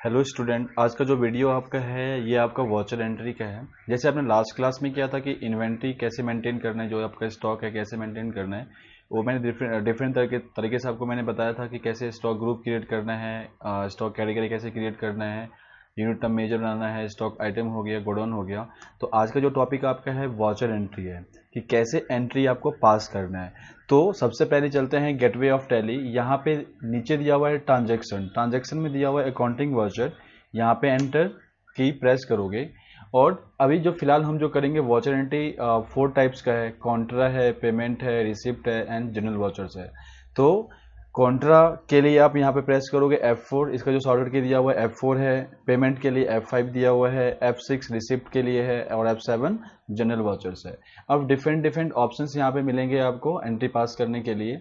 Hello student, आज का जो वीडियो आपका है ये आपका वॉचर एंट्री का है। जैसे आपने लास्ट क्लास में किया था कि इन्वेंट्री कैसे मेंटेन करना है, जो आपका स्टॉक है कैसे मेंटेन करना है, वो मैंने डिफरेंट तरीके से आपको मैंने बताया था कि कैसे स्टॉक ग्रुप क्रिएट करना है, स्टॉक कैटेगरी कैसे क्रिएट करना है, यूनिट टर्म मेजर बनाना है, स्टॉक आइटम हो गया, गोडाउन हो गया। तो आज का जो टॉपिक आपका है वॉचर एंट्री है कि कैसे एंट्री आपको पास करना है। तो सबसे पहले चलते हैं गेटवे ऑफ टैली। यहाँ पे नीचे दिया हुआ है ट्रांजैक्शन में दिया हुआ है अकाउंटिंग वॉचर। यहाँ पे एंटर की प्रेस करोगे और अभी जो फिलहाल हम जो करेंगे वॉचर एंट्री 4 टाइप्स का है। कॉन्ट्रा है, पेमेंट है, रिसिप्ट है एंड जनरल वॉचर्स है। तो कॉन्ट्रा के लिए आप यहाँ पे प्रेस करोगे F4, इसका जो शॉर्टकट की दिया हुआ है F4 है। पेमेंट के लिए F5 दिया हुआ है, F6 रिसिप्ट के लिए है और F7 जनरल वॉचर्स है। अब डिफरेंट ऑप्शंस यहाँ पे मिलेंगे आपको एंट्री पास करने के लिए।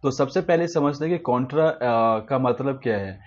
तो सबसे पहले समझते हैं कि कॉन्ट्रा का मतलब क्या है।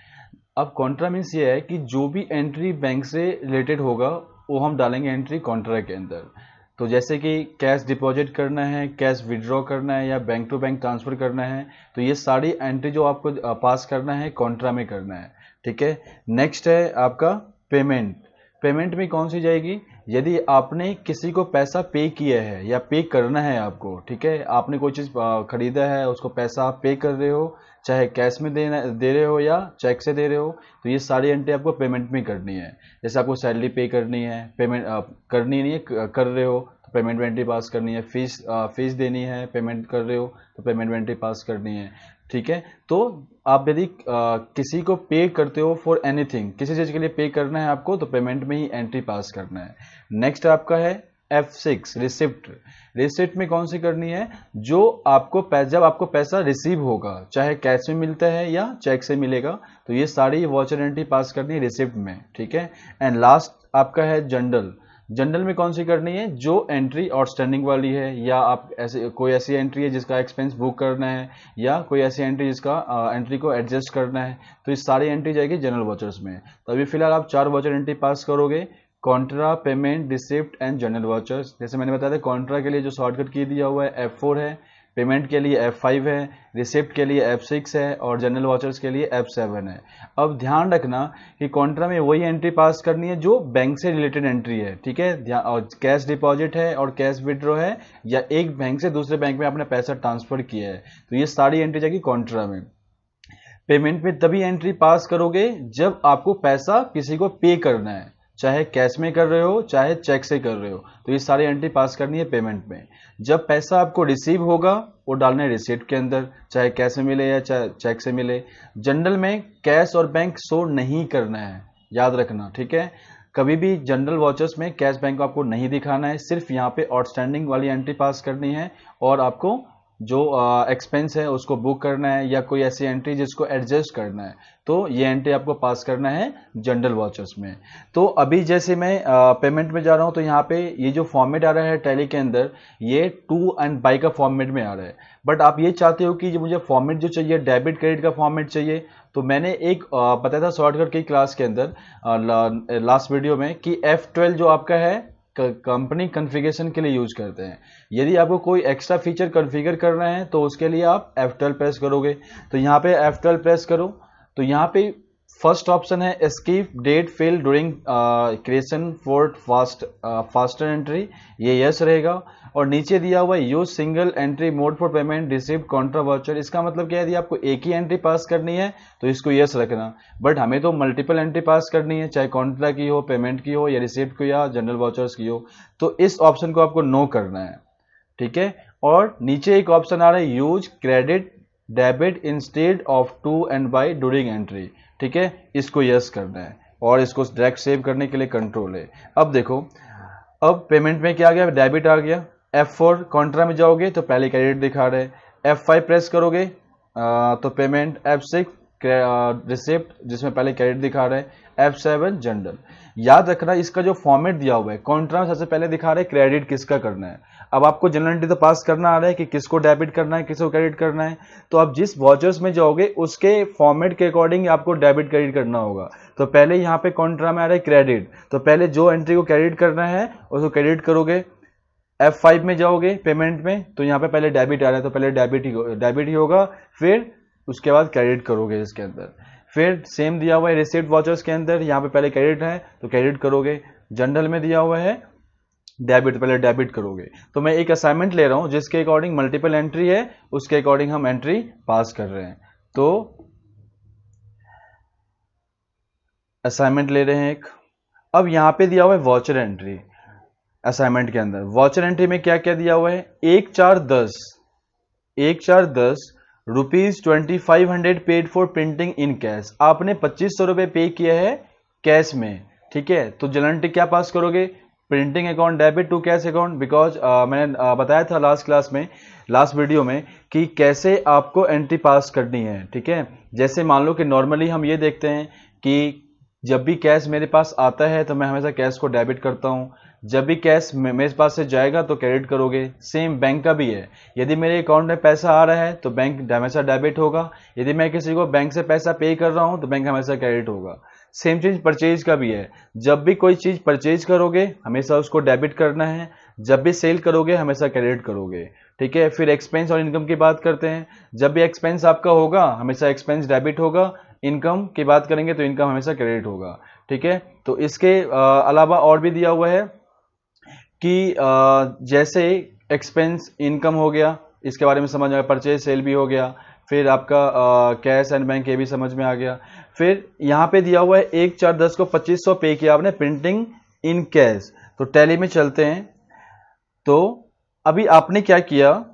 अब कॉन्ट्रा मीन्स ये है कि जो भी एंट्री बैंक से रिलेटेड होगा वो हम डालेंगे एंट्री कॉन्ट्रा के अंदर। तो जैसे कि कैश डिपॉजिट करना है, कैश विड्रॉ करना है या बैंक टू बैंक ट्रांसफर करना है, तो ये सारी एंट्री जो आपको पास करना है कॉन्ट्रा में करना है। ठीक है। नेक्स्ट है आपका पेमेंट। पेमेंट में कौन सी जाएगी? यदि आपने किसी को पैसा पे किया है या पे करना है आपको, ठीक है, आपने कोई चीज़ खरीदा है, उसको पैसा आप पे कर रहे हो, चाहे कैश में दे रहे हो या चेक से दे रहे हो, तो ये सारी एंट्री आपको पेमेंट में करनी है। जैसे आपको सैलरी पे करनी है, पेमेंट करनी नहीं है, कर रहे हो तो पेमेंट में एंट्री पास करनी है। फीस देनी है, पेमेंट कर रहे हो तो पेमेंट में एंट्री पास करनी है। ठीक है। तो आप यदि किसी को पे करते हो फॉर एनीथिंग, किसी चीज के लिए पे करना है आपको, तो पेमेंट में ही एंट्री पास करना है। नेक्स्ट आपका है F6 रिसिप्ट। रिसिप्ट में कौन सी करनी है? जो आपको जब आपको पैसा रिसीव होगा, चाहे कैश में मिलता है या चेक से मिलेगा, तो ये सारी वॉचर एंट्री पास करनी है रिसिप्ट में। ठीक है। एंड लास्ट आपका है जनरल। जनरल में कौन सी करनी है? जो एंट्री आउटस्टैंडिंग वाली है, या आप ऐसे कोई ऐसी एंट्री है जिसका एक्सपेंस बुक करना है, या कोई ऐसी एंट्री जिसका एंट्री को एडजस्ट करना है, तो इस सारी एंट्री जाएगी जनरल वॉचर्स में। तो अभी फिलहाल आप 4 वॉचर एंट्री पास करोगे, Contra, payment, receipt and general watchers. जैसे मैंने बताया था, कॉन्ट्रा के लिए जो शॉर्टकट की दिया हुआ है F4 है, पेमेंट के लिए F5 है, रिसिप्ट के लिए F6 है और जनरल वॉचर्स के लिए F7 है। अब ध्यान रखना कि कॉन्ट्रा में वही एंट्री पास करनी है जो बैंक से रिलेटेड एंट्री है। ठीक है। और कैश डिपॉजिट है और कैश विड्रॉ है, या एक बैंक से दूसरे बैंक में आपने पैसा ट्रांसफर किया है, तो ये सारी एंट्री जाएगी कॉन्ट्रा में। पेमेंट में तभी एंट्री पास करोगे जब आपको पैसा किसी को पे करना है, चाहे कैश में कर रहे हो चाहे चेक से कर रहे हो, तो ये सारी एंट्री पास करनी है पेमेंट में। जब पैसा आपको रिसीव होगा वो डालना है रिसिप्ट के अंदर, चाहे कैश में मिले या चाहे चेक से मिले। जनरल में कैश और बैंक शो नहीं करना है, याद रखना। ठीक है। कभी भी जनरल वॉचर्स में कैश बैंक आपको नहीं दिखाना है, सिर्फ यहाँ पे आउटस्टैंडिंग वाली एंट्री पास करनी है और आपको जो एक्सपेंस है उसको बुक करना है, या कोई ऐसी एंट्री जिसको एडजस्ट करना है, तो ये एंट्री आपको पास करना है जनरल वॉचर्स में। तो अभी जैसे मैं पेमेंट में जा रहा हूं, तो यहाँ पे ये जो फॉर्मेट आ रहा है टैली के अंदर, ये टू एंड बाई का फॉर्मेट में आ रहा है। बट आप ये चाहते हो कि जो मुझे फॉर्मेट जो चाहिए डेबिट क्रेडिट का फॉर्मेट चाहिए, तो मैंने एक बताया था शॉर्टकट की क्लास के अंदर लास्ट वीडियो में कि F12 जो आपका है कंपनी कॉन्फ़िगरेशन के लिए यूज करते हैं। यदि आपको कोई एक्स्ट्रा फीचर कॉन्फ़िगर करना है तो उसके लिए आप F12 प्रेस करोगे। तो यहाँ पे F12 प्रेस करो, तो यहाँ पे फर्स्ट ऑप्शन है skip date field during creation for faster entry, ये यस रहेगा। और नीचे दिया हुआ use single entry mode for payment receipt contra voucher. इसका मतलब क्या है? यदि आपको एक ही एंट्री पास करनी है तो इसको यस रखना, बट हमें तो मल्टीपल एंट्री पास करनी है, चाहे कॉन्ट्रा की हो, पेमेंट की हो, या रिसिप्ट की या जनरल वाउचर्स की हो, तो इस ऑप्शन को आपको नो करना है। ठीक है। और नीचे एक ऑप्शन आ रहा है use credit debit instead of to and by during entry. ठीक है, इसको यस करना है और इसको डायरेक्ट सेव करने के लिए कंट्रोल है। अब देखो, अब पेमेंट में क्या आ गया? डेबिट आ गया। F4 कॉन्ट्रा में जाओगे तो पहले क्रेडिट दिखा रहे हैं, F5 प्रेस करोगे तो पेमेंट, F6 रिसिप्ट जिसमें पहले क्रेडिट दिखा रहे हैं, F7 जनरल। याद रखना इसका जो फॉर्मेट दिया हुआ है, कॉन्ट्रा में सबसे पहले दिखा रहे हैं क्रेडिट किसका करना है। अब आपको जनरल एंट्री तो पास करना आ रहा है कि किसको डेबिट करना है, किसको क्रेडिट करना है, तो आप जिस वॉचर्स में जाओगे उसके फॉर्मेट के अकॉर्डिंग आपको डेबिट क्रेडिट करना होगा। तो पहले यहाँ पे कॉन्ट्रा में आ रहा है क्रेडिट, तो पहले जो एंट्री को क्रेडिट करना है उसको क्रेडिट करोगे। F5 में जाओगे पेमेंट में, तो यहाँ पे पहले डेबिट आ रहा है तो पहले डेबिट ही होगा, फिर उसके बाद क्रेडिट करोगे इसके अंदर। फिर सेम दिया हुआ है रिसिप्ट वाउचर्स के अंदर, यहाँ पे पहले क्रेडिट है तो क्रेडिट करोगे, जनरल में दिया हुआ है डेबिट, तो पहले डेबिट करोगे। तो मैं एक असाइनमेंट ले रहा हूं जिसके अकॉर्डिंग मल्टीपल एंट्री है, उसके अकॉर्डिंग हम एंट्री पास कर रहे हैं। तो असाइनमेंट ले रहे हैं एक। अब यहां पे दिया हुआ है वॉचर एंट्री, असाइनमेंट के अंदर वॉचर एंट्री में क्या क्या दिया हुआ है, 1 4 10 1 4 10 ₹2500 paid for printing in cash. आपने 2500 रुपए पे किया है कैश में, ठीक है। तो जनरल एंट्री क्या पास करोगे, printing account debit to cash account, because मैंने बताया था लास्ट क्लास में, लास्ट वीडियो में, कि कैसे आपको एंट्री पास करनी है, ठीक है। जैसे मान लो कि नॉर्मली हम ये देखते हैं कि जब भी कैश मेरे पास आता है तो मैं हमेशा कैश को डेबिट करता हूं, जब भी कैश मेरे पास से जाएगा तो क्रेडिट करोगे। सेम बैंक का भी है, यदि मेरे अकाउंट में पैसा आ रहा है तो बैंक हमेशा डेबिट होगा, यदि मैं किसी को बैंक से पैसा पे कर रहा हूं तो बैंक हमेशा क्रेडिट होगा। सेम चीज परचेज का भी है, जब भी कोई चीज परचेज करोगे हमेशा उसको डेबिट करना है, जब भी सेल करोगे हमेशा क्रेडिट करोगे, ठीक है। फिर एक्सपेंस और इनकम की बात करते हैं, जब भी एक्सपेंस आपका होगा हमेशा एक्सपेंस डेबिट होगा, इनकम की बात करेंगे तो इनकम हमेशा क्रेडिट होगा, ठीक है। तो इसके अलावा और भी दिया हुआ है कि जैसे एक्सपेंस इनकम हो गया, इसके बारे में समझ आ गया, परचेज सेल भी हो गया, फिर आपका कैश एंड बैंक ये भी समझ में आ गया। फिर यहां पे दिया हुआ है 1 4 10 को 2500 पे किया आपने प्रिंटिंग इन कैश। तो टैली में चलते हैं, तो अभी आपने क्या किया,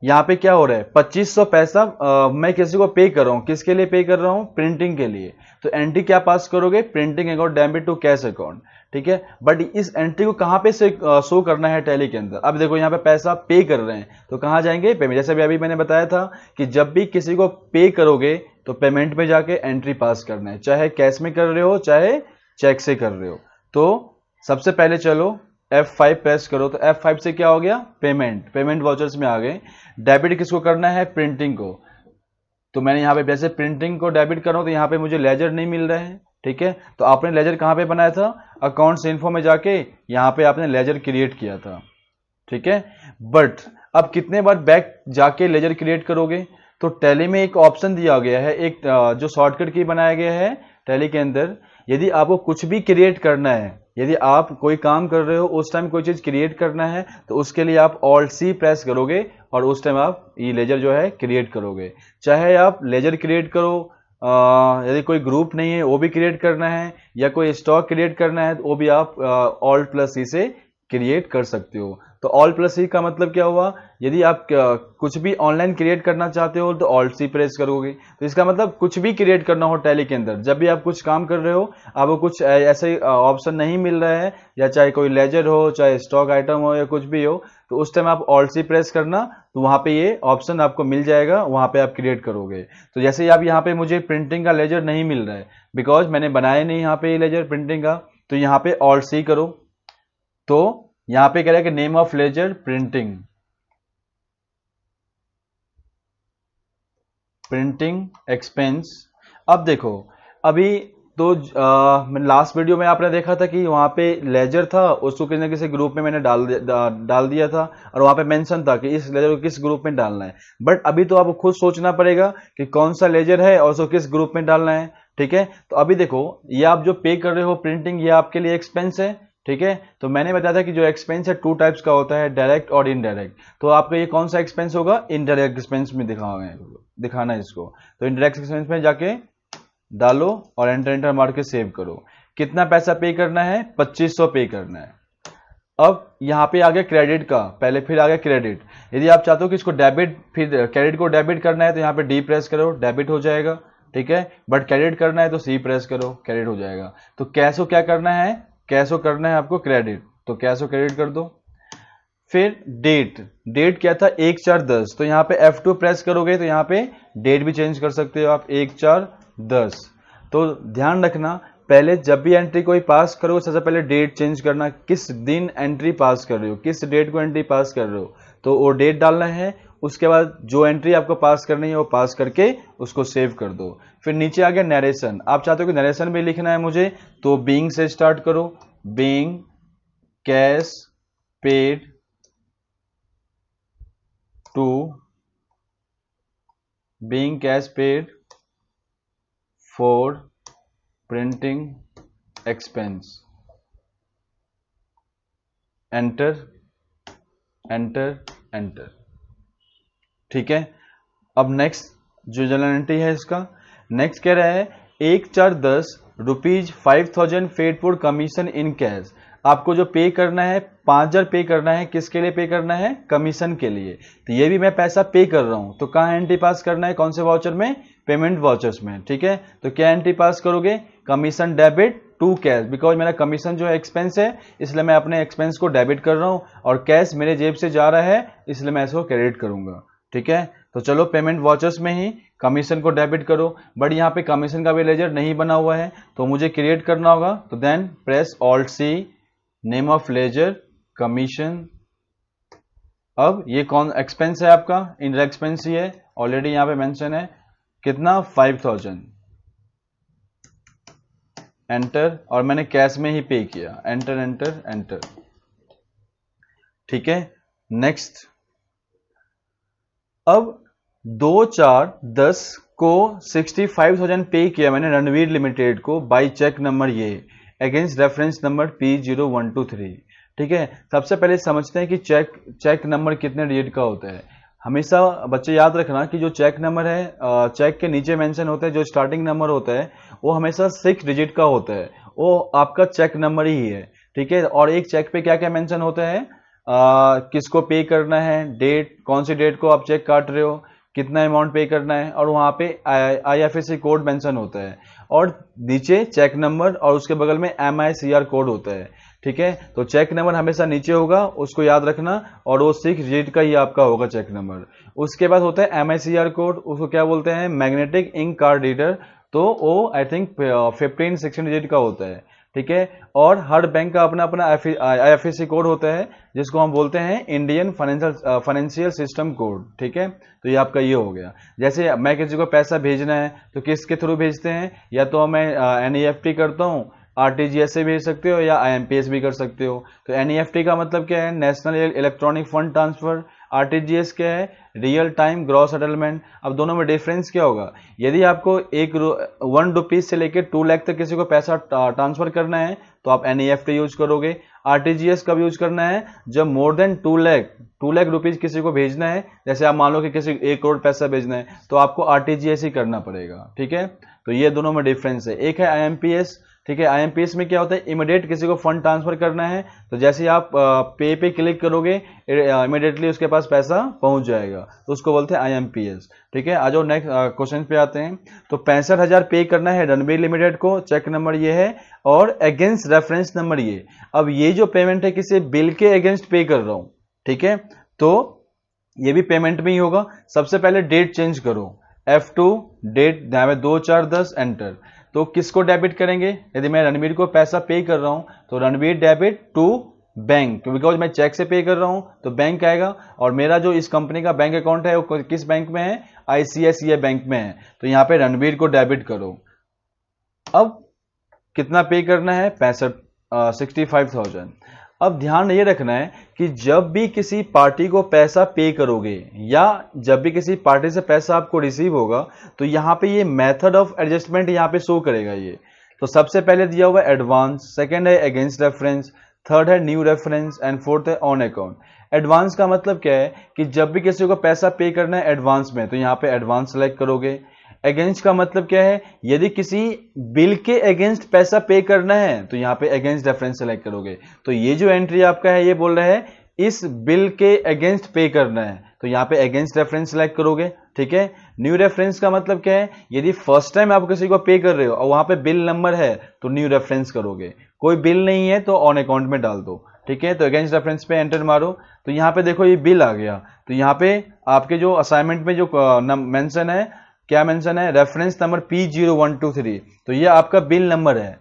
यहां पे क्या हो रहा है, 2500 पैसा मैं किसी को पे कर रहा हूं, किसके लिए पे कर रहा हूं, प्रिंटिंग के लिए। तो एंट्री क्या पास करोगे, printing account debit to cash account, ठीक है। बट इस एंट्री को कहां पे से शो करना है टैली के अंदर, अब देखो यहां पे पैसा पे कर रहे हैं तो कहां जाएंगे, पेमेंट। जैसे अभी मैंने बताया था कि जब भी किसी को पे करोगे तो पेमेंट में जाके एंट्री पास करना है, चाहे कैश में कर रहे हो चाहे चेक से कर रहे हो। तो सबसे पहले चलो F5 प्रेस करो, तो F5 से क्या हो गया, पेमेंट, पेमेंट वाउचर्स में आ गए। डेबिट किसको करना है, प्रिंटिंग को। तो मैंने यहां पे जैसे प्रिंटिंग को डेबिट कर रहा हूं तो यहां पे मुझे लेजर नहीं मिल रहा है, ठीक है। तो आपने लेजर कहां पे बनाया था, अकाउंट्स इन्फो में जाके यहां पे आपने लेजर क्रिएट किया था, ठीक है। बट अब कितने बार बैक जाके लेजर क्रिएट करोगे, तो टैली में एक ऑप्शन दिया गया है, एक जो शॉर्टकट की बनाया गया है टैली के अंदर। यदि आपको कुछ भी क्रिएट करना है, यदि आप कोई काम कर रहे हो उस टाइम कोई चीज क्रिएट करना है तो उसके लिए आप ऑल्ट सी प्रेस करोगे और उस टाइम आप ये लेजर जो है क्रिएट करोगे। चाहे आप लेजर क्रिएट करो, यदि कोई ग्रुप नहीं है वो भी क्रिएट करना है, या कोई स्टॉक क्रिएट करना है तो वो भी आप ऑल्ट प्लस सी से क्रिएट कर सकते हो। तो ऑल प्लस सी का मतलब क्या हुआ, यदि आप कुछ भी ऑनलाइन क्रिएट करना चाहते हो तो ऑल्ट सी प्रेस करोगे। तो इसका मतलब कुछ भी क्रिएट करना हो टैली के अंदर, जब भी आप कुछ काम कर रहे हो, आपको कुछ ऐसे ऑप्शन नहीं मिल रहा है, या चाहे कोई लेजर हो चाहे स्टॉक आइटम हो या कुछ भी हो, तो उस टाइम आप ऑल्ट सी प्रेस करना, तो वहां पे ये ऑप्शन आपको मिल जाएगा, वहां पे आप क्रिएट करोगे। तो जैसे ही आप यहाँ पे मुझे प्रिंटिंग का लेजर नहीं मिल रहा है, बिकॉज मैंने बनाया नहीं यहाँ पे ये लेजर प्रिंटिंग का, तो यहाँ पे ऑल्ट सी करो, तो यहां पे कह रहा है कि name of ledger printing, printing expense. अब देखो अभी तो लास्ट वीडियो में आपने देखा था कि वहां पे लेजर था, उसको किसी न किसी ग्रुप में मैंने डाल दिया था, और वहां पे मेंशन था कि इस लेजर को किस ग्रुप में डालना है। बट अभी तो आपको खुद सोचना पड़ेगा कि कौन सा लेजर है और उसको किस ग्रुप में डालना है, ठीक है। तो अभी देखो ये आप जो पे कर रहे हो प्रिंटिंग, ये आपके लिए एक्सपेंस है, ठीक है। तो मैंने बताया था कि जो एक्सपेंस है 2 टाइप्स का होता है, डायरेक्ट और इनडायरेक्ट। तो आपका ये कौन सा एक्सपेंस होगा, इनडायरेक्ट एक्सपेंस में दिखाना है इसको। तो इनडायरेक्ट एक्सपेंस में जाके डालो और एंटर एंटर मार के सेव करो। कितना पैसा पे करना है, 2500 पे करना है। अब यहां पे आ गया क्रेडिट का, पहले फिर आ गया क्रेडिट। यदि आप चाहते हो कि इसको डेबिट, फिर क्रेडिट को डेबिट करना है तो यहाँ पे डी प्रेस करो, डेबिट हो जाएगा, ठीक है। बट क्रेडिट करना है तो सी प्रेस करो, क्रेडिट हो जाएगा। तो कैश को क्या करना है, कैश को करना है आपको क्रेडिट, तो कैश को क्रेडिट कर दो। फिर डेट, डेट क्या था 1 4 10, तो यहाँ पे F2 प्रेस करोगे तो यहाँ पे डेट भी चेंज कर सकते हो आप, 1 4 10। तो ध्यान रखना, पहले जब भी एंट्री कोई पास करो सबसे पहले डेट चेंज करना, किस दिन एंट्री पास कर रहे हो, किस डेट को एंट्री पास कर रहे हो, तो वो डेट डालना है। उसके बाद जो एंट्री आपको पास करनी है वो पास करके उसको सेव कर दो। फिर नीचे आ गया नरेशन, आप चाहते हो कि नरेशन में लिखना है मुझे, तो बीइंग से स्टार्ट करो, being cash paid to being cash paid for printing expense, enter enter enter. ठीक है, अब नेक्स्ट जो जनरल एंट्री है इसका नेक्स्ट कह रहा है 1/4/10 rupees 5000 paid for commission in cash. आपको जो पे करना है 5000 पे करना है, किसके लिए पे करना है? कमीशन के लिए। तो ये भी मैं पैसा पे कर रहा हूं, तो कहाँ एंट्री पास करना है? कौन से वाउचर में? पेमेंट वाउचर्स में। ठीक है, तो क्या एंट्री पास करोगे? Commission debit to cash, because मेरा कमीशन जो है एक्सपेंस है, इसलिए मैं अपने एक्सपेंस को डेबिट कर रहा हूं और कैश मेरे जेब से जा रहा है, इसलिए मैं इसको क्रेडिट करूंगा। ठीक है, तो चलो पेमेंट वाउचर्स में ही कमीशन को डेबिट करो, बट यहाँ पे कमीशन का भी लेजर नहीं बना हुआ है, तो मुझे क्रिएट करना होगा। तो then press alt C, name of ledger commission. अब ये कौन एक्सपेंस है आपका? इनडायरेक्ट एक्सपेंस ही है, ऑलरेडी यहाँ पे मेंशन है। कितना? 5000। एंटर, और मैंने कैश में ही पे किया। Enter enter enter. ठीक है, नेक्स्ट। अब 2/4/10 को 65,000 पे किया मैंने रणवीर लिमिटेड को बाई चेक नंबर ये अगेंस्ट रेफरेंस नंबर P0123। ठीक है, सबसे पहले समझते हैं कि चेक नंबर कितने डिजिट का होता है। हमेशा बच्चे याद रखना कि जो चेक नंबर है, चेक के नीचे मेंशन होता है, जो स्टार्टिंग नंबर होता है वो हमेशा 6 डिजिट का होता है, वो आपका चेक नंबर ही है। ठीक है, और एक चेक पे क्या क्या मेंशन होता है? किसको पे करना है, डेट, कौन सी डेट को आप चेक काट रहे हो, कितना अमाउंट पे करना है, और वहां पे IFSC कोड मेंशन होता है, और नीचे चेक नंबर, और उसके बगल में MICR कोड होता है। ठीक है, तो चेक नंबर हमेशा नीचे होगा, उसको याद रखना, और वो 6 डिजिट का ही आपका होगा चेक नंबर। उसके बाद होता है MICR कोड, उसको क्या बोलते हैं? मैग्नेटिक इंक कार्ड रीडर, तो वो आई थिंक 15-16 डिजिट का होता है। ठीक है, और हर बैंक का अपना अपना IFSC कोड होता है, जिसको हम बोलते हैं इंडियन फाइनेंशियल सिस्टम कोड। ठीक है, तो ये आपका ये हो गया। जैसे मैं किसी को पैसा भेजना है तो किसके थ्रू भेजते हैं? या तो मैं NEFT करता हूँ, RTGS से भेज सकते हो, या IMPS भी कर सकते हो। तो NEFT का मतलब क्या है? National electronic fund transfer. RTGS क्या है? Real time gross settlement. अब दोनों में डिफरेंस क्या होगा? यदि आपको 1 रुपीज से लेकर 2 लाख तक किसी को पैसा ट्रांसफर करना है तो आप NEFT यूज करोगे। RTGS कब यूज करना है? जब मोर देन 2 लाख रुपीज किसी को भेजना है, जैसे आप मान लो कि किसी 1 करोड़ पैसा भेजना है, तो आपको RTGS ही करना पड़ेगा। ठीक है, तो ये दोनों में डिफरेंस है। एक है IMPS। ठीक है, IMPS में क्या होता है? इमीडिएट किसी को फंड ट्रांसफर करना है, तो जैसे ही आप पे क्लिक करोगे, इमीडिएटली उसके पास पैसा पहुंच जाएगा, तो उसको बोलते हैं IMPS। ठीक है, आ जाओ नेक्स्ट क्वेश्चन पे आते हैं। तो 65,000 पे करना है रणवीर लिमिटेड को, चेक नंबर ये है, और अगेंस्ट रेफरेंस नंबर ये। अब ये जो पेमेंट है किसी बिल के अगेंस्ट पे कर रहा हूं। ठीक है, तो ये भी पेमेंट में ही होगा। सबसे पहले डेट चेंज करो, F2 डेट, 2/4/10 एंटर। तो किसको डेबिट करेंगे? यदि मैं रणवीर को पैसा पे कर रहा हूं तो Ranveer debit to bank, because मैं चेक से पे कर रहा हूं तो बैंक आएगा, और मेरा जो इस कंपनी का बैंक अकाउंट है वो किस बैंक में है? ICICI बैंक में है, तो यहां पे रणवीर को डेबिट करो। अब कितना पे करना है? 65,000। अब ध्यान ये रखना है कि जब भी किसी पार्टी को पैसा पे करोगे, या जब भी किसी पार्टी से पैसा आपको रिसीव होगा, तो यहां पे ये मेथड ऑफ एडजस्टमेंट यहां पे शो करेगा ये। तो सबसे पहले दिया हुआ है एडवांस, सेकंड है अगेंस्ट रेफरेंस, थर्ड है न्यू रेफरेंस, एंड फोर्थ है ऑन अकाउंट। एडवांस का मतलब क्या है? कि जब भी किसी को पैसा पे करना है एडवांस में, तो यहां पे एडवांस सेलेक्ट करोगे। अगेंस्ट का मतलब क्या है? यदि किसी बिल के अगेंस्ट पैसा पे करना है तो यहां पे अगेंस्ट रेफरेंस सेलेक्ट करोगे। तो ये जो एंट्री आपका है ये बोल रहा है इस बिल के अगेंस्ट पे करना है, तो यहां पे अगेंस्ट रेफरेंस सेलेक्ट करोगे। ठीक है, न्यू रेफरेंस का मतलब क्या है? यदि फर्स्ट टाइम आप किसी को पे कर रहे हो और वहां पे बिल नंबर है तो न्यू रेफरेंस करोगे, कोई बिल नहीं है तो ऑन अकाउंट में डाल दो। ठीक है, तो अगेंस्ट रेफरेंस पे एंटर मारो, तो यहां पे देखो ये बिल आ गया। तो यहां पे आपके जो असाइनमेंट में जो मेंशन है, क्या मेंशन है? रेफरेंस नंबर P0123, तो ये आपका बिल नंबर है।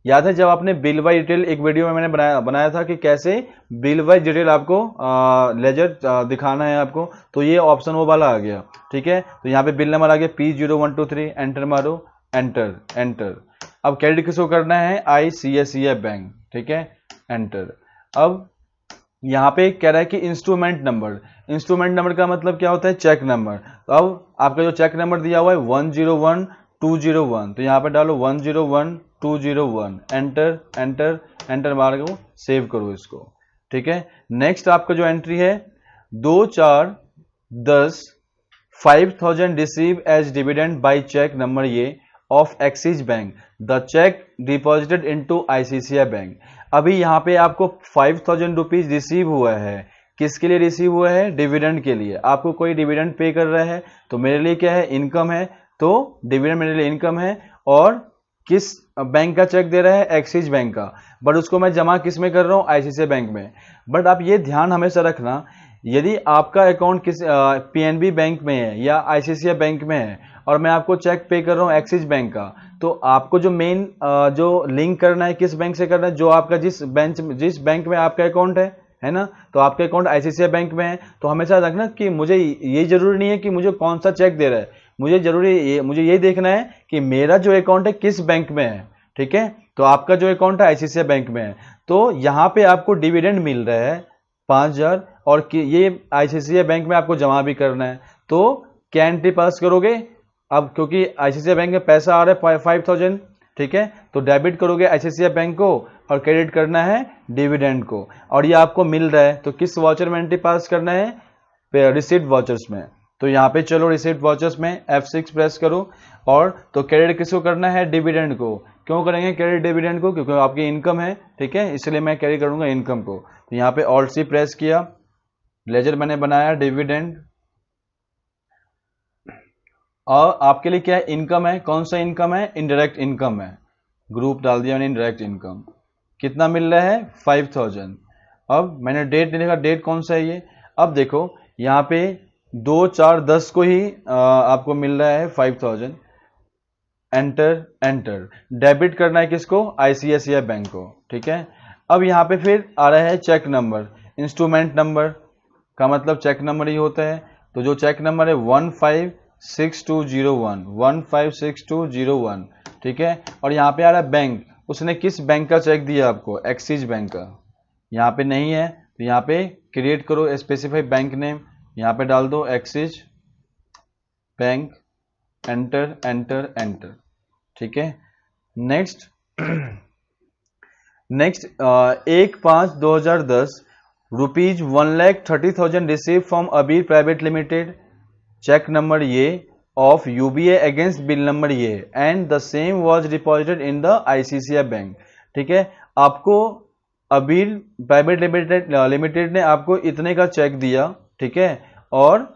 याद है जब आपने बिल वाइज डिटेल एक वीडियो में मैंने बनाया था कि कैसे बिल वाइज डिटेल आपको लेजर दिखाना है आपको, तो ये ऑप्शन वो वाला आ गया। ठीक है, तो यहाँ पे बिल नंबर आ गया P0123, एंटर मारो, एंटर एंटर। अब क्रेडिट किसको करना है? ICICI bank. ठीक है, एंटर। अब यहां पे कह रहा है कि इंस्ट्रूमेंट नंबर, इंस्ट्रूमेंट नंबर का मतलब क्या होता है? Cheque number. तो अब आपका जो चेक नंबर दिया हुआ है 201, तो यहाँ पे डालो 101201, एंटर एंटर एंटर मार को सेव करो इसको। ठीक है, नेक्स्ट आपका जो एंट्री है 2410 5000 receive as dividend by cheque number ये of Axis bank, the cheque deposited into ICICI bank. अभी यहाँ पे आपको 5000 रुपीज रिसीव हुआ है, किसके लिए रिसीव हुआ है? डिविडेंड के लिए। आपको कोई डिविडेंड पे कर रहा है, तो मेरे लिए क्या है? इनकम है, तो डिविडेंड मेरे लिए इनकम है। और किस बैंक का चेक दे रहा है? एक्सिस बैंक का, बट उसको मैं जमा किस में कर रहा हूँ? आईसीआईसीआई बैंक में। बट आप ये ध्यान हमेशा रखना, यदि आपका अकाउंट किस पीएनबी बैंक में है या आईसीआईसीआई बैंक में है और मैं आपको चेक पे कर रहा हूँ एक्सिस बैंक का, तो आपको जो मेन जो लिंक करना है किस बैंक से करना है? जो आपका जिस बैंक में आपका अकाउंट है ना, तो आपका अकाउंट आईसीआईसीआई बैंक में है, तो हमेशा रखना कि मुझे ये जरूरी नहीं है कि मुझे कौन सा चेक दे रहा है, मुझे ये देखना है कि मेरा जो अकाउंट है किस बैंक में है। ठीक है, तो आपका जो अकाउंट है आईसीआईसीआई बैंक में है, तो यहाँ पे आपको डिविडेंड मिल रहा है 5000 और ये आईसीआईसीआई बैंक में आपको जमा भी करना है। तो क्या एंट्री पास करोगे? अब क्योंकि आईसीआईसीआई बैंक में पैसा आ रहा है 5000, ठीक है, तो डेबिट करोगे आईसीआईसीआई बैंक को और क्रेडिट करना है डिविडेंड को, और ये आपको मिल रहा है। तो किस वाउचर में एंट्री पास करना है? रिसीट वाउचर्स में। तो यहाँ पे चलो रिसीट वाउचर्स में F6 प्रेस करो, और तो क्रेडिट किसको करना है? डिविडेंड को। क्यों करेंगे क्रेडिट डिविडेंड को? क्योंकि आपकी इनकम है, ठीक है, इसलिए मैं कैरी करूंगा इनकम को। तो यहाँ पे Alt C प्रेस किया, लेजर मैंने बनाया डिविडेंड, और आपके लिए क्या है? इनकम है। कौन सा इनकम है? इनडायरेक्ट इनकम है, ग्रुप डाल दिया मैंने इनडायरेक्ट इनकम। कितना मिल रहा है? 5000। अब मैंने डेट नहीं लिखा, डेट कौन सा है ये? अब देखो यहाँ पे 2410 को ही आपको मिल रहा है 5000, एंटर एंटर। डेबिट करना है किसको? आईसीआईसीआई बैंक को। ठीक है, अब यहाँ पे फिर आ रहा है चेक नंबर, इंस्ट्रूमेंट नंबर का मतलब चेक नंबर ही होता है। तो जो चेक नंबर है 156201, 156201, ठीक है, और यहाँ पे आ रहा है बैंक, उसने किस बैंक का चेक दिया आपको? एक्सिस बैंक का। यहाँ पे नहीं है, तो यहाँ पे क्रिएट करो स्पेसिफाई बैंक नेम, यहाँ पे डाल दो axis bank, enter enter enter. ठीक है, नेक्स्ट 1/5/2010 रुपीज 1,30,000 रिसीव फ्रॉम अबीर प्राइवेट लिमिटेड, चेक नंबर ये ऑफ यूबीए अगेंस्ट बिल नंबर ये, and the same was deposited in the ICICI bank. ठीक है, आपको अबीर प्राइवेट लिमिटेड ने आपको इतने का चेक दिया, ठीक है, और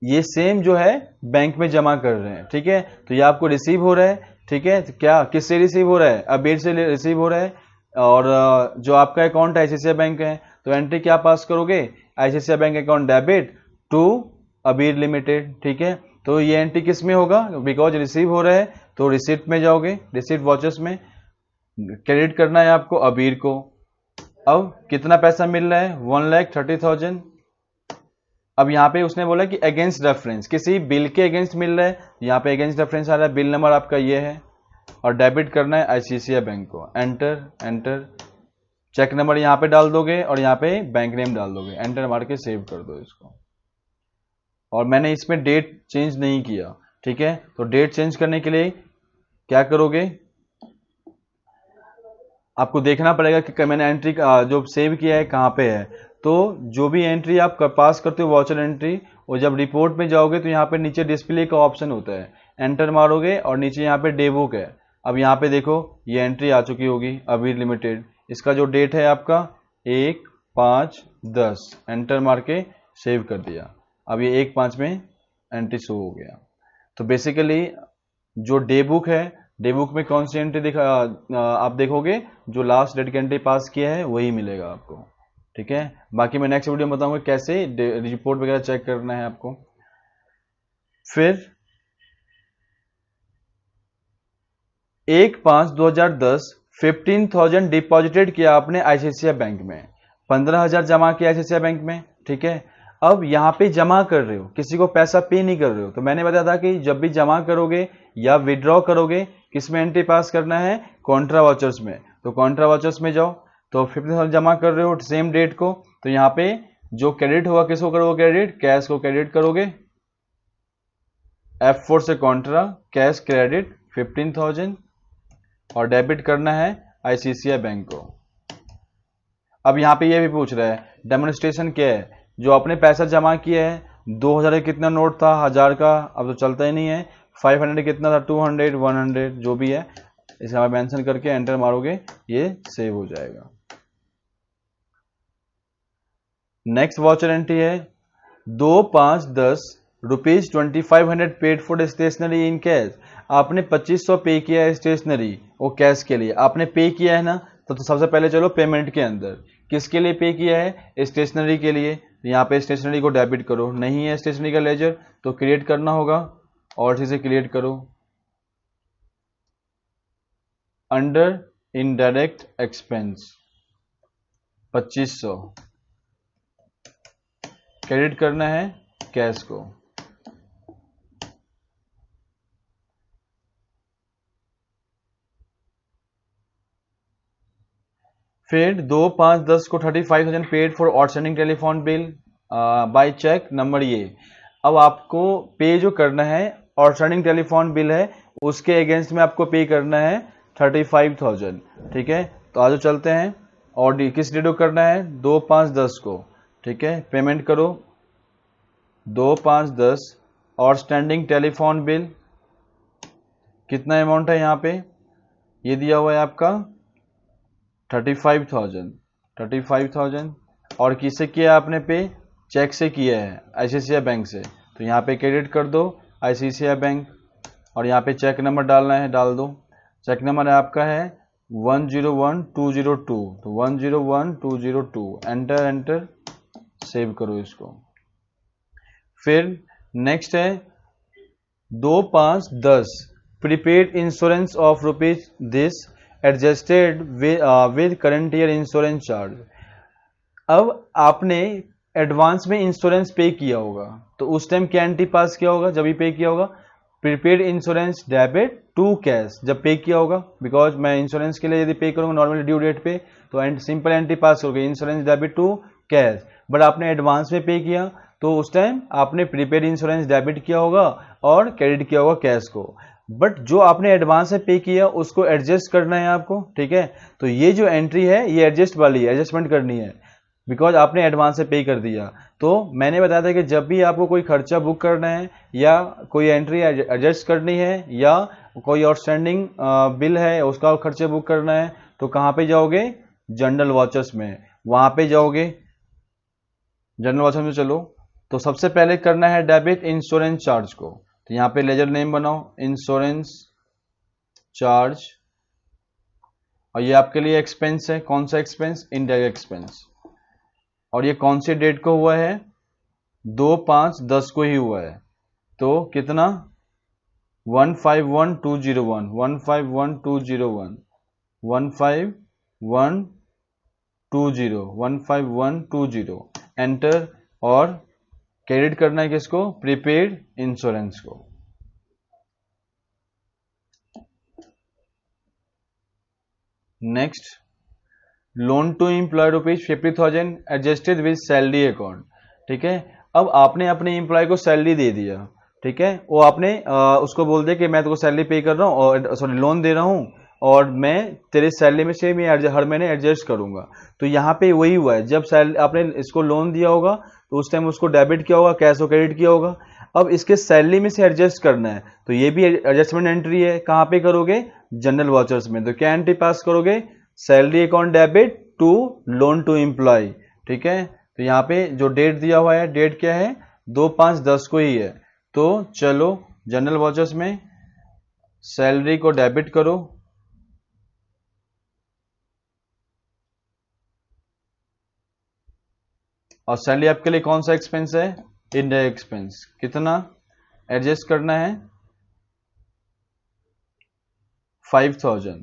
ये सेम जो है बैंक में जमा कर रहे हैं। ठीक है, तो ये आपको रिसीव हो रहा है। ठीक है, तो क्या किससे रिसीव हो रहा है? अबीर से रिसीव हो रहा है, और जो आपका अकाउंट आईसीआईसीआई बैंक है, तो एंट्री क्या पास करोगे? ICICI bank account debit to Abir limited. ठीक है, तो ये एंट्री किस में होगा? बिकॉज रिसीव हो रहा है, तो रिसीट में जाओगे, रिसीट वाचर्स में क्रेडिट करना है आपको अबीर को। अब कितना पैसा मिल रहा है? 1,30,000। अब यहाँ पे उसने बोला कि अगेंस्ट रेफरेंस, किसी बिल के अगेंस्ट मिल रहा है, यहाँ पे अगेंस्ट रेफरेंस आ रहा है, बिल नंबर आपका ये है, और डेबिट करना है आईसीआईसीआई बैंक को। एंटर एंटर, चेक नंबर यहाँ पे डाल दोगे और यहाँ पे बैंक नेम डाल दोगे, एंटर मार के सेव कर दो इसको। और मैंने इसमें डेट चेंज नहीं किया। ठीक है, तो डेट चेंज करने के लिए क्या करोगे? आपको देखना पड़ेगा कि मैंने एंट्री जो सेव किया है कहाँ पे है। तो जो भी एंट्री आप पास करते हो वाउचर एंट्री, और जब रिपोर्ट में जाओगे तो यहाँ पे नीचे डिस्प्ले का ऑप्शन होता है, एंटर मारोगे और नीचे यहाँ पे डे बुक है। अब यहाँ पे देखो ये एंट्री आ चुकी होगी अबीर लिमिटेड, इसका जो डेट है आपका 1/5/10, एंटर मार के सेव कर दिया। अब ये 1/5 में एंट्री शो हो गया। तो बेसिकली जो डे बुक है, डे बुक में कौन सी एंट्री आप देखोगे, जो लास्ट डेट की एंट्री पास किया है वही मिलेगा आपको। ठीक है, बाकी मैं नेक्स्ट वीडियो में बताऊंगा कैसे रिपोर्ट वगैरह चेक करना है आपको। फिर 1/5/2010 15,000 डिपॉजिटेड किया आपने आईसीआईसीआई बैंक में, 15,000 जमा किया आईसीआईसीआई बैंक में। ठीक है, अब यहाँ पे जमा कर रहे हो, किसी को पैसा पे नहीं कर रहे हो। तो मैंने बताया था कि जब भी जमा करोगे या विड्रॉ करोगे, किस में एंट्री पास करना है? कॉन्ट्रा वाचर्स में। तो कॉन्ट्रा वाचर्स में जाओ, तो 15,000 जमा कर रहे हो सेम डेट को, तो यहाँ पे जो क्रेडिट होगा किसको करोगे? क्रेडिट कैश को क्रेडिट करोगे, F4 से कॉन्ट्रा कैश क्रेडिट 15,000 और डेबिट करना है आईसीआईसीआई बैंक को। अब यहाँ पे ये भी पूछ रहा है डेमोन्स्ट्रेशन क्या है, जो आपने पैसा जमा किया है 2000 का कितना नोट था, 1000 का, अब तो चलता ही नहीं है, 500 कितना था, 200, 100 जो भी है इसे आप मेंशन करके एंटर मारोगे, ये सेव हो जाएगा। नेक्स्ट वाचर एंट्री है 2/5/10 ₹2500 paid for stationery in cash. आपने 2500 पे किया है स्टेशनरी और कैश के लिए, आपने पे किया है ना, तो सबसे पहले चलो पेमेंट के अंदर किसके लिए पे किया है, स्टेशनरी के लिए। यहाँ पे स्टेशनरी को डेबिट करो, नहीं है स्टेशनरी का लेजर तो क्रिएट करना होगा और इसे क्रिएट करो अंडर इनडायरेक्ट एक्सपेंस 2500 क्रेडिट करना है कैश को। फिर 2/5/10 को 35,000 paid for outstanding telephone bill by cheque number ये। अब आपको पे जो करना है आउटस्टैंडिंग टेलीफोन बिल है उसके अगेंस्ट में आपको पे करना है 35,000, ठीक है। तो आज चलते हैं और किस डेट को करना है 2/5/10 को, ठीक है। पेमेंट करो 2/5/10 आउटस्टैंडिंग टेलीफोन बिल, कितना अमाउंट है यहाँ पे, ये दिया हुआ है आपका 35,000 और किससे किया आपने पे, चेक से किया है आईसीआईसीआई बैंक से, तो यहाँ पे क्रेडिट कर दो आईसीआईसीआई बैंक और यहाँ पे चेक नंबर डालना है, डाल दो। चेक नंबर आपका है 101202, तो 101202 एंटर एंटर सेव करो इसको। फिर नेक्स्ट है 2/5/10 prepaid insurance of rupees this adjusted with current year insurance charge. अब आपने एडवांस में इंश्योरेंस पे किया होगा तो उस टाइम क्या एंट्री पास किया होगा, जब भी पे किया होगा prepaid insurance debit to cash, जब पे किया होगा, बिकॉज मैं इंश्योरेंस के लिए यदि पे करूंगा नॉर्मली ड्यू डेट पे तो सिंपल एंट्री पास हो गई insurance debit to cash. But आपने एडवांस में पे किया तो उस टाइम आपने प्रीपेड इंश्योरेंस डेबिट किया होगा और क्रेडिट किया होगा कैश को। बट जो आपने एडवांस में पे किया उसको एडजस्ट करना है आपको, ठीक है। तो ये जो एंट्री है ये एडजस्ट वाली है, एडजस्टमेंट करनी है बिकॉज आपने एडवांस से पे कर दिया। तो मैंने बताया था कि जब भी आपको कोई खर्चा बुक करना है या कोई एंट्री एडजस्ट करनी है या कोई आउटस्टैंडिंग बिल है उसका खर्चा बुक करना है तो कहाँ पे जाओगे, जनरल वॉचर्स में, वहां पे जाओगे जनरल वॉचर्स में। चलो तो सबसे पहले करना है डेबिट इंश्योरेंस चार्ज को, तो यहाँ पे लेजर नेम बनाओ इंश्योरेंस चार्ज और ये आपके लिए एक्सपेंस है, कौन सा एक्सपेंस, इनडायरेक्ट एक्सपेंस, और ये कौन से डेट को हुआ है 2/5/10 को ही हुआ है। तो कितना 151201 151201 151201 एंटर और क्रेडिट करना है किसको, प्रीपेड इंश्योरेंस को। Next loan to employ ₹50,000 adjusted with salary account, ठीक है। अब आपने अपने एम्प्लॉय को सैलरी दे दिया, ठीक है, वो आपने उसको बोल दिया कि मैं तुमको सैलरी पे कर रहा हूँ और सॉरी लोन दे रहा हूँ और मैं तेरे सैलरी में से मैं हर महीने एडजस्ट करूंगा। तो यहाँ पे वही हुआ है, जब आपने इसको लोन दिया होगा तो उस टाइम उसको डेबिट किया होगा, कैश को क्रेडिट किया होगा। अब इसके सैलरी में से एडजस्ट करना है तो ये भी एडजस्टमेंट एंट्री है, कहाँ पे करोगे, जनरल वॉचर्स में। तो क्या एंट्री पास करोगे, salary account debit to loan to employ, ठीक है। तो यहाँ पे जो डेट दिया हुआ है, डेट क्या है 2/5/10 को ही है। तो चलो जनरल वॉचर्स में सैलरी को डेबिट करो और सैलरी आपके लिए कौन सा एक्सपेंस है, इनडायरेक्ट एक्सपेंस, कितना एडजस्ट करना है 5,000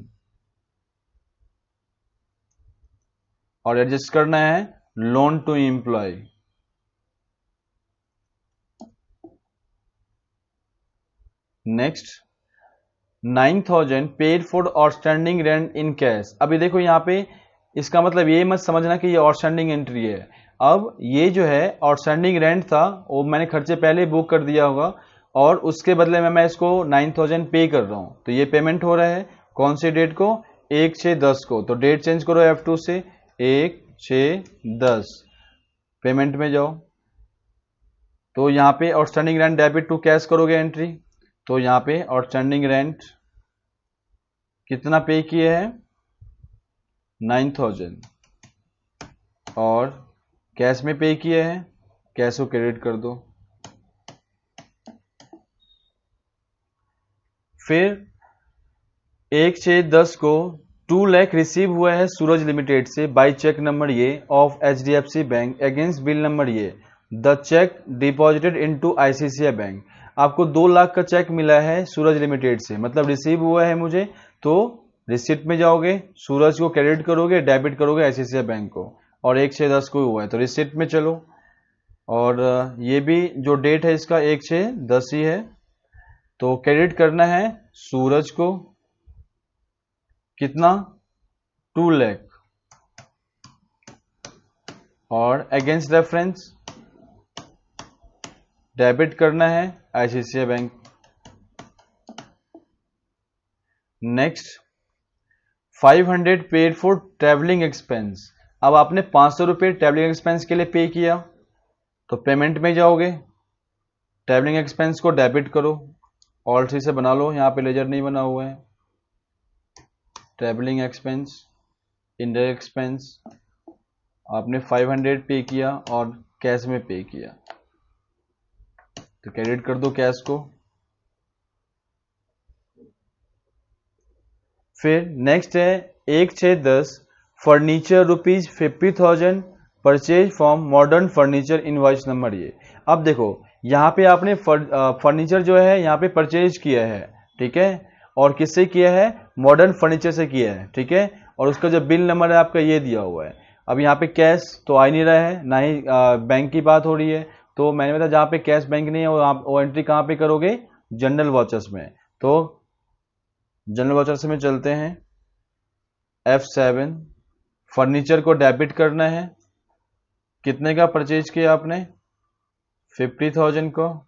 और एडजस्ट करना है loan to employ. Next 9,000 paid for outstanding rent in cash. अभी देखो यहाँ पे इसका मतलब ये मत समझना कि ये आउटस्टैंडिंग एंट्री है। अब ये जो है आउटस्टैंडिंग रेंट था वो मैंने खर्चे पहले बुक कर दिया होगा और उसके बदले में मैं इसको 9000 पे कर रहा हूं, तो ये पेमेंट हो रहा है कौन सी डेट को, 1/6/10 को। तो डेट चेंज करो F2 से 1/6/10, पेमेंट में जाओ, तो यहाँ पे outstanding rent debit to cash करोगे एंट्री, तो यहाँ पे आउटस्टैंडिंग रेंट कितना पे किए हैं 9000 और कैश में पे किए हैं, कैश को क्रेडिट कर दो। फिर 1/6/10 को 2 लाख रिसीव हुआ है सूरज लिमिटेड से बाय चेक नंबर ये of HDFC bank against bill number ये, the cheque deposited into ICICI bank. आपको 2 लाख का चेक मिला है सूरज लिमिटेड से, मतलब रिसीव हुआ है मुझे, तो रिसिप्ट में जाओगे, सूरज को क्रेडिट करोगे, डेबिट करोगे ICICI बैंक को, और 1/6/10 को हुआ है तो रिसिप्ट में चलो। और ये भी जो डेट है इसका 1/6/10 ही है, तो क्रेडिट करना है सूरज को कितना 2 लाख, और अगेंस्ट रेफरेंस डेबिट करना है ICICI bank. Next 500 paid for travelling expense. अब आपने 500 रुपये ट्रेवलिंग एक्सपेंस के लिए पे किया, तो पेमेंट में जाओगे, ट्रेवलिंग एक्सपेंस को डेबिट करो, ऑल सी से बना लो, यहाँ पे लेजर नहीं बना हुआ है, ट्रेवलिंग एक्सपेंस इनडायरेक्ट एक्सपेंस, आपने 500 पे किया और कैश में पे किया, तो क्रेडिट कर दो कैश को। फिर नेक्स्ट है 1/6/10 furniture ₹50,000 purchase from modern furniture invoice number ये। अब देखो यहाँ पे आपने फर्नीचर जो है यहाँ पे परचेज किया है, ठीक है, और किससे किया है, मॉडर्न फर्नीचर से किया है, ठीक है, और उसका जो बिल नंबर है आपका ये दिया हुआ है। अब यहाँ पे कैश तो आ ही नहीं रहा है, ना ही बैंक की बात हो रही है, तो मैंने बताया जहाँ पे कैश बैंक नहीं है वो एंट्री कहाँ पे करोगे, जनरल वॉचर्स में। तो जनरल वॉचर्स में चलते हैं, F7 फर्नीचर को डेबिट करना है, कितने का परचेज किया आपने 50,000 को,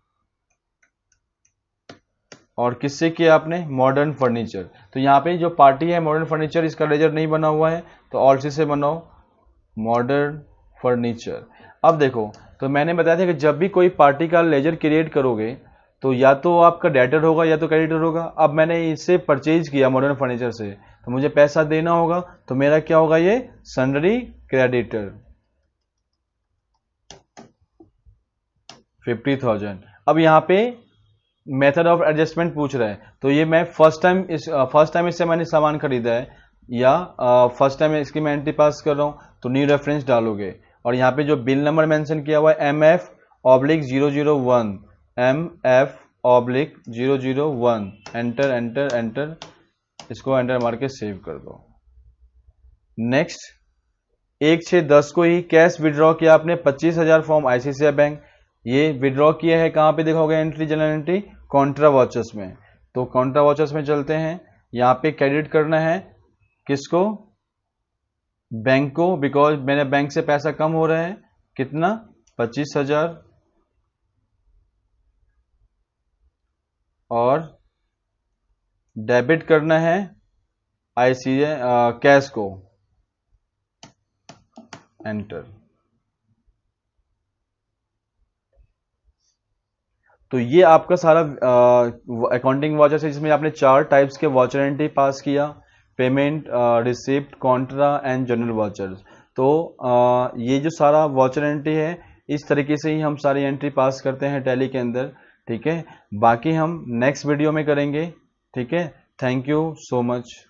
और किससे किया आपने मॉडर्न फर्नीचर। तो यहाँ पे जो पार्टी है मॉडर्न फर्नीचर, इसका लेजर नहीं बना हुआ है, तो ऑल सी से बनाओ मॉडर्न फर्नीचर। अब देखो, तो मैंने बताया था कि जब भी कोई पार्टी का लेजर क्रिएट करोगे तो या तो आपका डेटर होगा या तो क्रेडिटर होगा। अब मैंने इसे परचेज किया मॉडर्न फर्नीचर से, तो मुझे पैसा देना होगा, तो मेरा क्या होगा, ये सन्डरी क्रेडिटर 50,000। अब यहाँ पे मेथड ऑफ एडजस्टमेंट पूछ रहा है, तो ये मैं फर्स्ट टाइम इससे मैंने सामान खरीदा है, या फर्स्ट टाइम इसकी मैं एंट्री पास कर रहा हूँ, तो न्यू रेफरेंस डालोगे, और यहाँ पे जो बिल नंबर मेंशन किया हुआ है MF/001, MF/001, enter enter enter, इसको एंटर मार के सेव कर दो। नेक्स्ट 1/6/10 को ही कैश विड्रॉ किया आपने 25,000 फ्रॉम ICICI बैंक, ये विड्रॉ किया है कहाँ पे देखोगे entry, general entry Contra watchers में। तो कॉन्ट्रा वॉचर्स में चलते हैं, यहाँ पे क्रेडिट करना है किसको, बैंक को, बिकॉज मेरे बैंक से पैसा कम हो रहा है, कितना 25,000, और डेबिट करना है ICICI कैश को, एंटर। तो ये आपका सारा अकाउंटिंग वॉचर है, जिसमें आपने 4 टाइप्स के वॉचर एंट्री पास किया, payment, receipt, Contra and general watchers. तो ये जो सारा वॉचर एंट्री है, इस तरीके से ही हम सारी एंट्री पास करते हैं टैली के अंदर, ठीक है। बाकी हम नेक्स्ट वीडियो में करेंगे, ठीक है। Thank you so much.